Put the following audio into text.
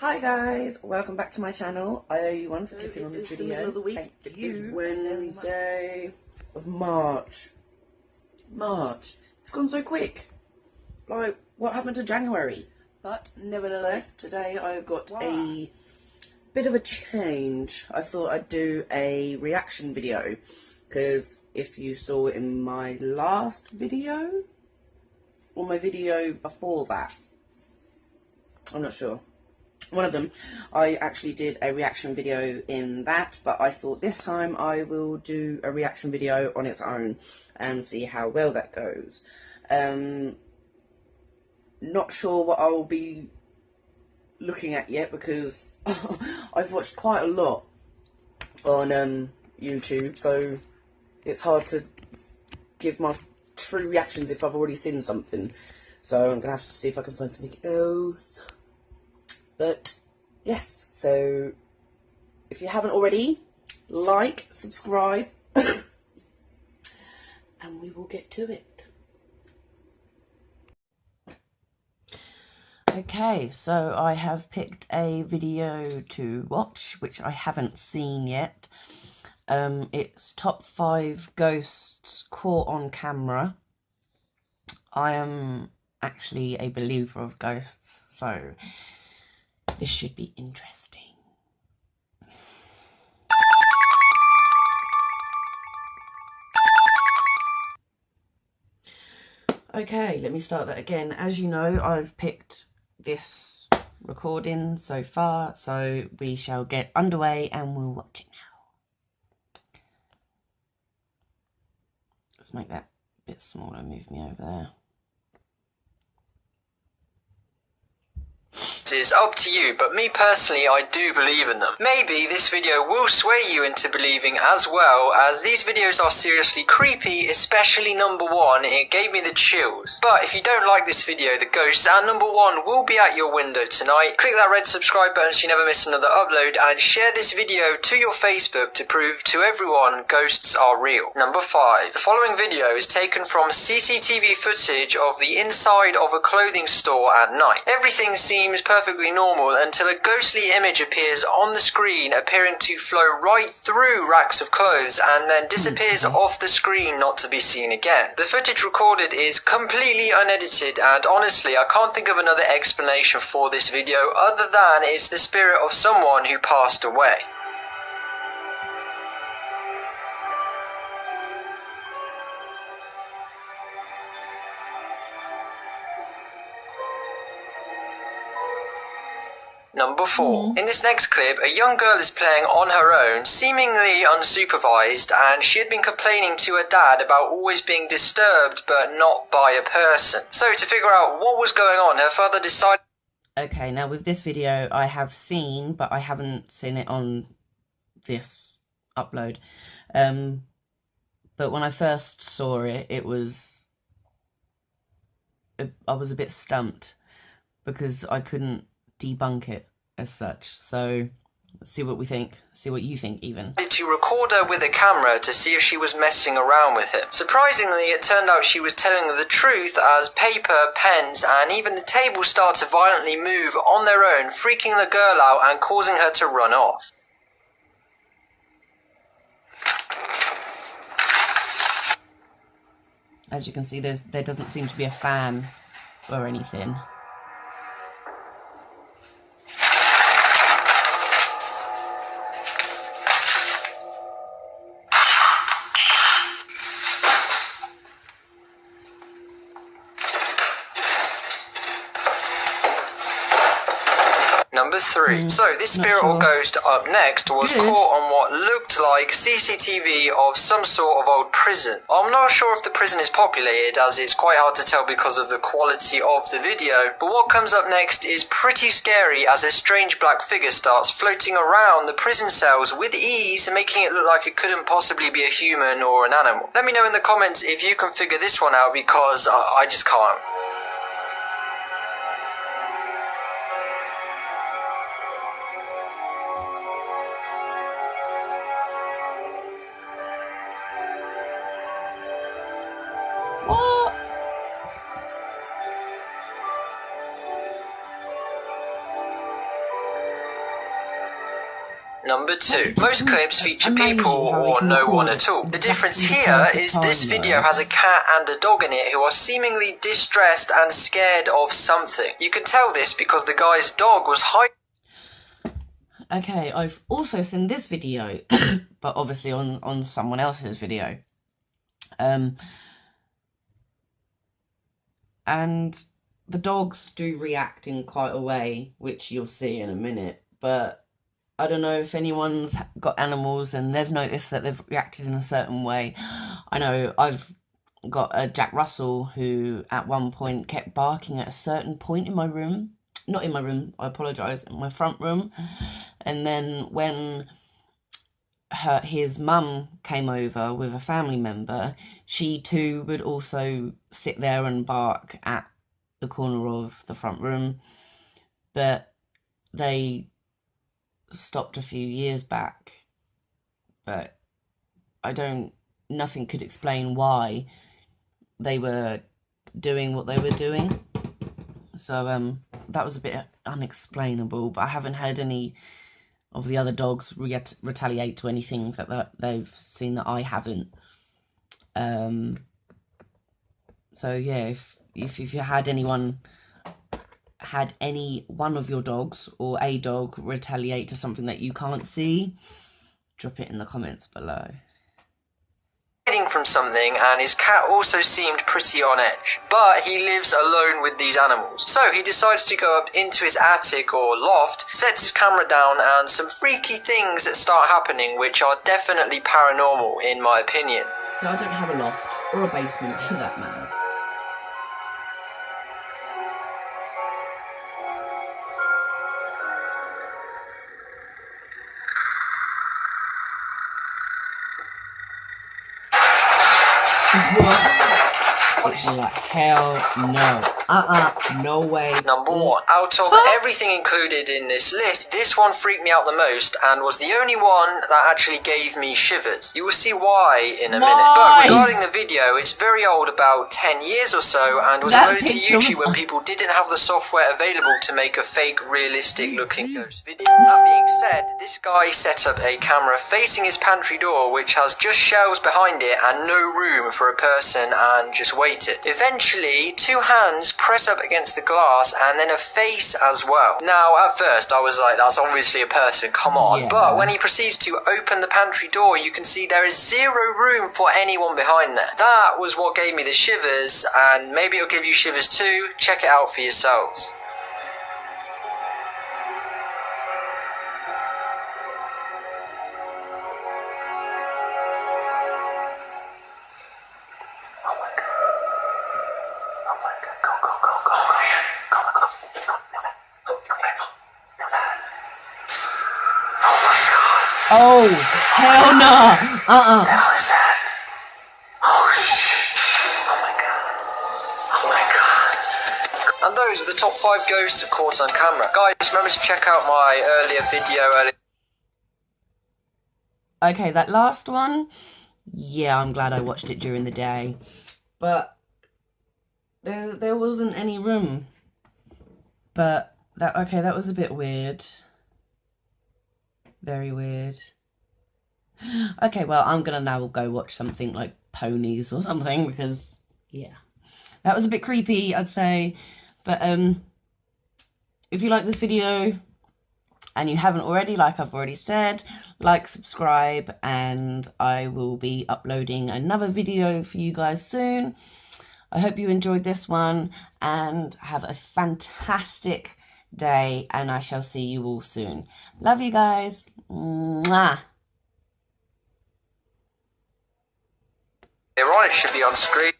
Hi guys, welcome back to my channel. I owe you one for clicking on this video. The middle of the week. It is Wednesday of March. It's gone so quick. Like, what happened to January? But nevertheless, today I've got a bit of a change. I thought I'd do a reaction video, because if you saw it in my last video, or my video before that, I'm not sure. One of them, I actually did a reaction video in that, but I thought this time I will do a reaction video on its own and see how well that goes. Not sure what I'll be looking at yet, because I've watched quite a lot on YouTube, so it's hard to give my true reactions if I've already seen something. So I'm going to have to see if I can find something else. But yes, so if you haven't already, like, subscribe, and we will get to it. Okay, so I have picked a video to watch, which I haven't seen yet. It's top 5 ghosts caught on camera. I am actually a believer of ghosts, so this should be interesting. Okay, let me start that again. As you know, I've picked this recording so far, so we shall get underway and we'll watch it now. Let's make that a bit smaller, move me over there. Is up to you, but me personally, I do believe in them. Maybe this video will sway you into believing as well, as these videos are seriously creepy, especially number 1, it gave me the chills. But if you don't like this video, the ghosts at number 1 will be at your window tonight. Click that red subscribe button so you never miss another upload, and share this video to your Facebook to prove to everyone ghosts are real. Number 5. The following video is taken from CCTV footage of the inside of a clothing store at night. Everything seems perfectly normal until a ghostly image appears on the screen, appearing to flow right through racks of clothes and then disappears off the screen, not to be seen again. The footage recorded is completely unedited, and honestly I can't think of another explanation for this video other than it's the spirit of someone who passed away. Number 4. In this next clip, a young girl is playing on her own, seemingly unsupervised, and she had been complaining to her dad about always being disturbed, but not by a person. So to figure out what was going on, her father decided... Okay, now with this video I have seen, but I haven't seen it on this upload. But when I first saw it, I was a bit stumped, because I couldn't debunk it as such. So let's see what we think, see what you think even. To record her with a camera to see if she was messing around with him. Surprisingly, it turned out she was telling the truth, as paper, pens and even the table start to violently move on their own, freaking the girl out and causing her to run off. As you can see, there doesn't seem to be a fan or anything. Number 3. So this spirit or ghost up next was caught on what looked like CCTV of some sort of old prison. I'm not sure if the prison is populated, as it's quite hard to tell because of the quality of the video, but what comes up next is pretty scary, as a strange black figure starts floating around the prison cells with ease, making it look like it couldn't possibly be a human or an animal. Let me know in the comments if you can figure this one out, because I just can't. Number 2. Most clips feature people or no one at all. The difference here is this video has a cat and a dog in it who are seemingly distressed and scared of something. You can tell this because the guy's dog was hiding. Okay, I've also seen this video, but obviously on someone else's video. And the dogs do react in quite a way, which you'll see in a minute. But I don't know if anyone's got animals and they've noticed that they've reacted in a certain way. I know I've got a Jack Russell who at one point kept barking at a certain point in my room. Not in my room, I apologise, in my front room. And then when his mum came over with a family member, she too would also sit there and bark at the corner of the front room. But they stopped a few years back. But nothing could explain why they were doing what they were doing. So that was a bit unexplainable, but I haven't heard any of the other dogs retaliate to anything that they've seen that I haven't. So yeah, if you had any one of your dogs or a dog retaliate to something that you can't see, drop it in the comments below. From something, and his cat also seemed pretty on edge, but he lives alone with these animals, so he decides to go up into his attic or loft, sets his camera down, and some freaky things that start happening which are definitely paranormal in my opinion. So I don't have a loft or a basement for that matter. What? Hell no. No way. Number 1. Out of everything included in this list, this one freaked me out the most and was the only one that actually gave me shivers. You will see why in a minute. But regarding the video, it's very old, about 10 years or so, and was uploaded to YouTube when people didn't have the software available to make a fake, realistic looking ghost video. That being said, this guy set up a camera facing his pantry door, which has just shelves behind it and no room for a person, and just waited. Eventually, 2 hands press up against the glass and then a face as well. Now, at first, I was like, that's obviously a person, come on. Yeah. But when he proceeds to open the pantry door, you can see there is 0 room for anyone behind there. That was what gave me the shivers, and maybe it'll give you shivers too. Check it out for yourselves. Oh, hell no. The hell is that? Oh, shit. Oh my god. And those are the top 5 ghosts caught on camera. Guys, remember to check out my earlier video. Okay, that last one, yeah, I'm glad I watched it during the day. But there wasn't any room. But that was a bit weird. Very weird. Okay, well, I'm gonna now go watch something like ponies or something, because yeah, that was a bit creepy, I'd say. But if you like this video and you haven't already, like I've already said, like, subscribe, and I will be uploading another video for you guys soon. I hope you enjoyed this one, and have a fantastic day, and I shall see you all soon. Love you guys. Mwah. It should be on screen.